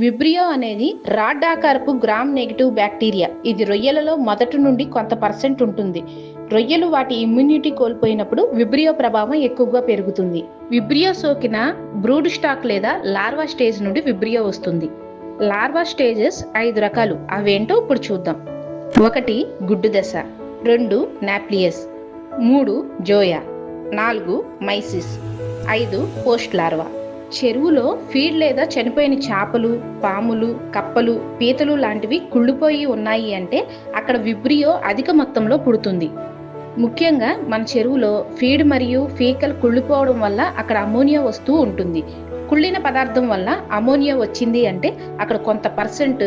Vibrio అనేది rod ఆకారపు gram negative bacteria. ఇది రొయ్యలలో మొదటి నుండి కొంత పర్సెంట్ ఉంటుంది. రొయ్యలు వాటి ఇమ్యూనిటీ కోల్పోయినప్పుడు విబ్రియో ప్రభావం ఎక్కువగా పెరుగుతుంది. విబ్రియో సోకిన బ్రూడ్ స్టాక్ లేదా లార్వా స్టేజ్ నుండి విబ్రియో వస్తుంది. లార్వా స్టేజెస్ 5 రకాలు. అవేంటో ఇప్పుడు చూద్దాం. 1 గుడ్డు దశ, 2 నాప్లియస్, 3 జోయా, 4 మైసిస్, 5 పోస్ట్ లార్వా. చెరువులో ఫీడ్ లేదా చనిపోయిన చేపలు, పాములు, కప్పలు, పీతలు లాంటివి కుళ్ళిపోయి ఉన్నాయి అంటే అక్కడ విబ్రియో అధిక మొత్తంలో పుడుతుంది. ముఖ్యంగా మన చెరువులో ఫీడ్ మరియు ఫీకల్ కుళ్ళిపోవడం వల్ల అక్కడ అమోనియా వస్తూ ఉంటుంది. కుళ్ళిన పదార్థం వల్ల అమోనియా వచ్చింది అంటే అక్కడ కొంత పర్సెంట్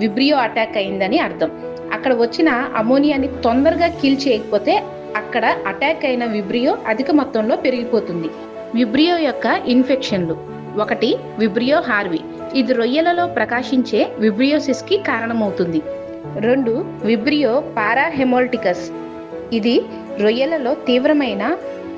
విబ్రియో అటాక్ అయిందని అర్థం. అక్కడ వచ్చిన అమోనియాని తొందరగా కిల్ చేయకపోతే అక్కడ అటాక్ అయిన విబ్రియో అధిక మొత్తంలో పెరిగిపోతుంది. విబ్రియో యొక్క ఇన్ఫెక్షన్లు. 1 విబ్రియో హార్వీ. ఇది రొయ్యలలో ప్రకాశించే విబ్రియోసిస్కి కారణమవుతుంది. 2 విబ్రియో పారాహెమోల్టికస్. ఇది రొయ్యలలో తీవ్రమైన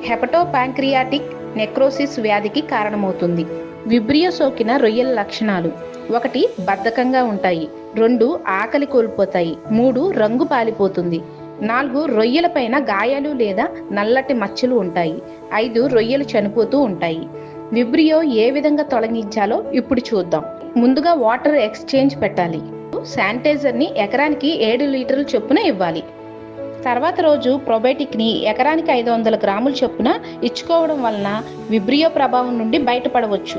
హెపటోపాంక్రియాటిక్ నెక్రోసిస్ వ్యాధికి కారణమవుతుంది. విబ్రియో సోకిన రొయ్యల లక్షణాలు. 1 బద్ధకంగా ఉంటాయి, 2 ఆకలి కోల్పోతాయి, 3 రంగు పాలిపోతుంది, 4 రొయ్యలపైన గాయాలు లేదా నల్లటి మచ్చలు ఉంటాయి, 5 రొయ్యలు చనిపోతూ ఉంటాయి. విబ్రియో ఏ విధంగా తొలగించాలో ఇప్పుడు చూద్దాం. ముందుగా వాటర్ ఎక్స్చేంజ్ పెట్టాలి. శానిటైజర్ని ఎకరానికి 7 లీటర్ల చొప్పున ఇవ్వాలి. తర్వాత రోజు ప్రొబయోటిక్ని ఎకరానికి 500 గ్రాముల చొప్పున ఇచ్చుకోవడం వలన విబ్రియో ప్రభావం నుండి బయటపడవచ్చు.